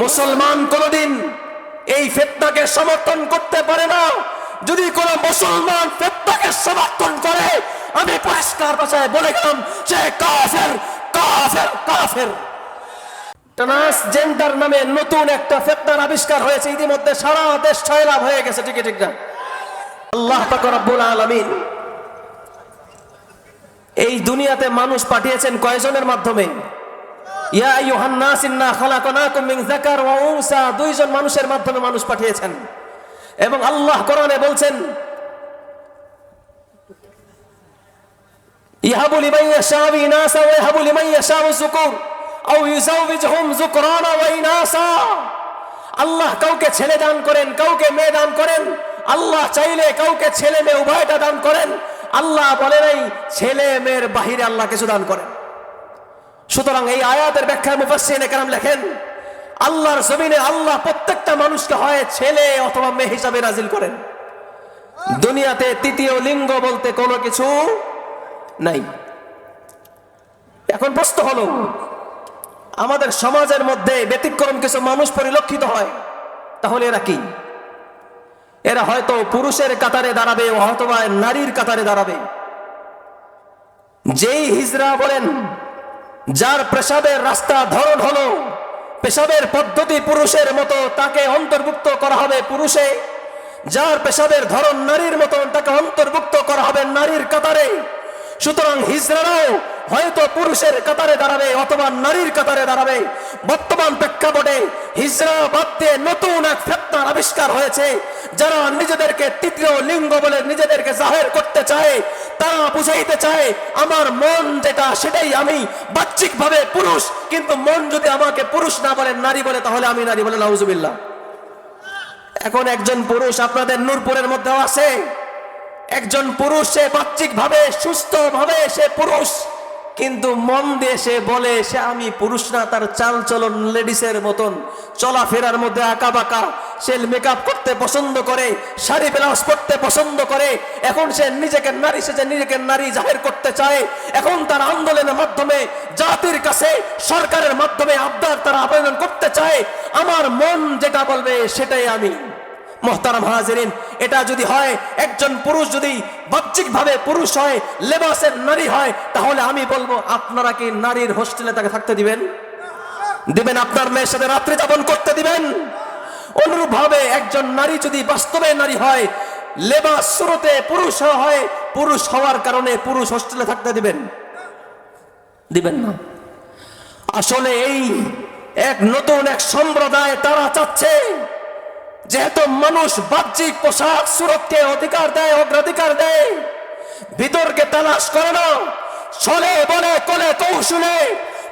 মুসলমান কোনদিন এই ফিতনাকে সমর্থন করতে পারে না। যদি কোন মুসলমান ফিতনাকে সমর্থন করে, আমি পরিষ্কার ভাষায় বলে গেলাম, সে কাফের কাফের কাফের। ট্রান্সজেন্ডার নামে নতুন একটা ফিতনার আবিষ্কার হয়েছে, ইতিমধ্যে সারা দেশ ছয়লাভ হয়ে গেছে। ঠিক ঠিক না? আল্লাহ পাক রব্বুল আলামিন এই দুনিয়াতে মানুষ পাঠিয়েছেন কয়জনের মাধ্যমে? ইয়া আইয়ুহান নাস ইন্না খালাকনাকুম মিন যাকার ওয়া উনসা, দুইজন মানুষের মাধ্যমে মানুষ পাঠিয়েছেন। এবং আল্লাহ কোরআনে বলছেন, ইয়াহাবু লিমান ইয়াশাউ ইনাসা ওয়া ইয়াহাবু লিমান ইয়াশাউ যুকুর আও ইউযাওয়িজুহুম যুকরানা ওয়া ইনাসা। আল্লাহ কাউকে ছেলে দান করেন, কাউকে মেয়ে দান করেন। আল্লাহ চাইলে কাউকে ছেলে মেয়ে উভয়টা দান করেন। আল্লাহ বলে নাই ছেলে মেয়ের বাহিরে আল্লাহ কিছু দান করেন। সুতরাং এই আয়াতের ব্যাখ্যায় মুফাসসিরিনে কেরাম লেখেন, আল্লাহর জমিনে আল্লাহ প্রত্যেকটা মানুষকে হয় ছেলে অথবা মেয়ে হিসাবে নাজিল করেন। দুনিয়াতে তৃতীয় লিঙ্গ বলতে কোনো কিছু নাই। এখন প্রশ্ন হলো, আমাদের সমাজের মধ্যে ব্যতিক্রম কিছু মানুষ পরিলক্ষিত হয়, তাহলে এরা কি? এরা হয়তো পুরুষের কাতারে দাঁড়াবে অথবা নারীর কাতারে দাঁড়াবে। যেই হিজরা বলেন, যার পেশাবের রাস্তা ধরন হলো পেশাবের পদ্ধতি পুরুষের মতো, তাকে অন্তর্ভুক্ত করা হবে পুরুষে। যার পেশাবের ধরন নারীর মতো, তাকে অন্তর্ভুক্ত করা হবে নারীর কাতারে। সুতরাং হিজরাও হয়তো পুরুষের কাতারে দাঁড়াবে অথবা নারীর কাতারে দাঁড়াবে। বর্তমান প্রেক্ষাপটে হিজরা বাদ দিয়ে নতুন এক ফিতনার আবিষ্কার হয়েছে। যারা নিজেদেরকে তৃতীয় লিঙ্গ বলে নিজেদেরকে জাহের করতে চায়, তারা বুঝাইতে চায় আমার মন যেটা সেটাই আমি, বাহ্যিকভাবে পুরুষ, কিন্তু মন যদি আমাকে পুরুষ না বলে নারী বলে, তাহলে আমি নারী বলে। নাউজুবিল্লাহ। এখন একজন পুরুষ আপনাদের নূরপুরের মধ্যেও আছে, একজন পুরুষ, সে বাহ্যিকভাবে সুস্থ ভাবে সে পুরুষ, কিন্তু মন দিয়ে সে বলে সে আমি পুরুষ না। তার চাল চলন লেডিসের মতন, চলাফেরার মধ্যে আঁকা বাঁকা, সে মেকআপ করতে পছন্দ করে, শাড়ি ব্লাউজ পরতে পছন্দ করে। এখন সে নিজেকে নারী, সে নিজেকে নারী জাহির করতে চায়। এখন তার আন্দোলনের মাধ্যমে জাতির কাছে, সরকারের মাধ্যমে আবদার তারা আবেদন করতে চায়, আমার মন যেটা বলবে সেটাই আমি। মুহতারাম হাজিরিন, এটা যদি হয়, একজন পুরুষ যদি বাহ্যিকভাবে পুরুষ হয়, লেবাসের নারী হয়, তাহলে আমি বলবো আপনারা কি নারীর হোস্টেলে তাকে থাকতে দিবেন? দিবেন? আপনার মেয়ের সাথে রাত্রি যাপন করতে দিবেন? অনুরূপভাবে একজন নারী যদি বাস্তবে নারী হয়, লেবাস শুরুতে পুরুষ হয়, পুরুষ হওয়ার কারণে পুরুষ হোস্টেলে থাকতে দিবেন? দিবেন না। আসলে এই এক নতুন এক সম্প্রদায়, তারা চাচ্ছে যেহেতু মানুষ বাহ্যিক পোশাক সুরতকে অধিকার দেয়, অগ্রাধিকার দেয়, ভিতরকে তালাশ করে না, ছলে বলে কলে কৌশলে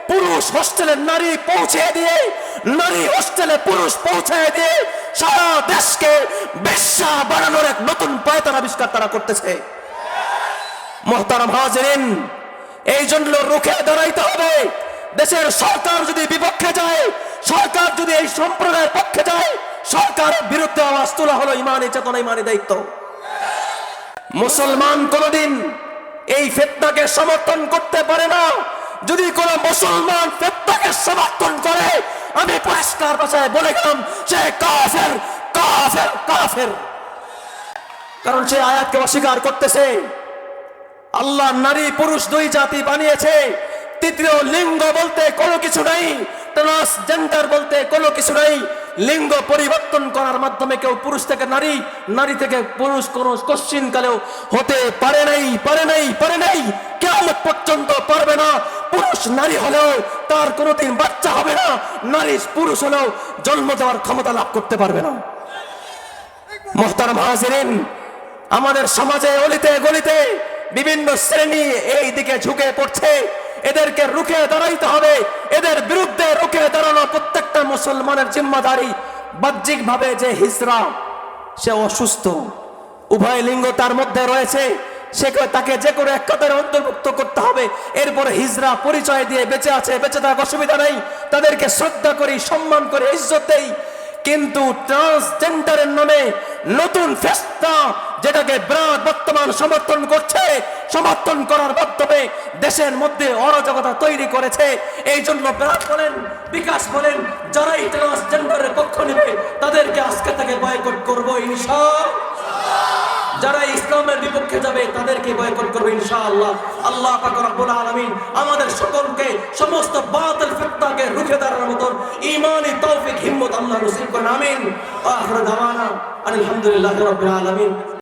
পুরুষ হোস্টেলে নারী পৌঁছে দিয়ে, নারী হোস্টেলে পুরুষ পৌঁছে দিয়ে সারা দেশকে বেশ্যা বানানোর এক নতুন পায়তার আবিষ্কার তারা করতেছে। মুহতারাম হাজিরিন, এই জন্য রুখে দাঁড়াইতে হবে। দেশের সরকার যদি বিপক্ষে যায়, সরকার যদি এই সম্প্রদায়ের পক্ষে যায়, সরকারের বিরুদ্ধে আওয়াজ তোলা হলো ইমানি চেতনা, ইমানি দায়িত্ব। মুসলমান কোনদিন এই ফিতনাকে সমর্থন করতে পারে না। যদি কোন মুসলমান ফিতনাকে সমর্থন করে, আমি পরিষ্কার ভাষায় বলে গেলাম, সে কাফের কাফের কাফের। কারণ সে আয়াতকে অস্বীকার করতেছে। আল্লাহ নারী পুরুষ দুই জাতি বানিয়েছে, তৃতীয় লিঙ্গ বলতে কোনো কিছু নাই, ট্রান্সজেন্ডার বলতে কোনো কিছু নাই। লিঙ্গ পরিবর্তন করার মাধ্যমে কেউ পুরুষ থেকে নারী, নারী থেকে পুরুষ কোন কোশ্চিন কালেও হতে পারে নাই, পারে নাই, পারে নাই, কিয়ামত পর্যন্ত পারবে না। পুরুষ নারী হলেও তার কোনোদিন বাচ্চা হবে না, নারী পুরুষ হলেও জন্ম দেওয়ার ক্ষমতা লাভ করতে পারবে না। মুহতারাম হাজিরিন, আমাদের সমাজে অলিতে গলিতে বিভিন্ন শ্রেণী এই দিকে ঝুঁকে পড়ছে। এদেরকে রুখে দাঁড়াইতে হবে। এদের বিরুদ্ধে রুখে দাঁড়ানো প্রত্যেকটা মুসলমানের জিম্মাদারি। বাহ্যিকভাবে যে হিজরা, সে অসুস্থ, উভয় লিঙ্গ তার মধ্যে রয়েছে, সে তাকে যে করে এক কাতারে অন্তর্ভুক্ত করতে হবে। এরপরে হিজরা পরিচয় দিয়ে বেঁচে আছে, বেঁচে থাকার অসুবিধা নেই, তাদেরকে শ্রদ্ধা করি, সম্মান করে, ইজ্জত দেই। কিন্তু ট্রান্সজেন্ডারের নামে নতুন ফেস্তা যেটাকে ব্রাক বর্তমান সমর্থন করছে, সমর্থন করার মাধ্যমে দেশের মধ্যে অরাজকতা তৈরি করেছে। এই জন্য ব্রাক বলেন, বিকাশ বলেন, যারাই ট্রান্সজেন্ডারের পক্ষ নেবে তাদেরকে আজকে থেকে বয়কট করবো ইনশাআল্লাহ। যারা ইসলামের বিপক্ষে যাবে তাদেরকে বয়কট করবে ইনশাআল্লাহ। আল্লাহ পাক রব্বুল আলামিন আমাদের সকলকে সমস্ত বাতিল ফিতনাকে রুখে দাঁড়ানোর মতন ঈমানি তৌফিক হিম্মত আল্লাহ নসিব করেন, আমিন। ওয়া আখিরু দাওয়ানা আলহামদুলিল্লাহি রাব্বিল আলামিন।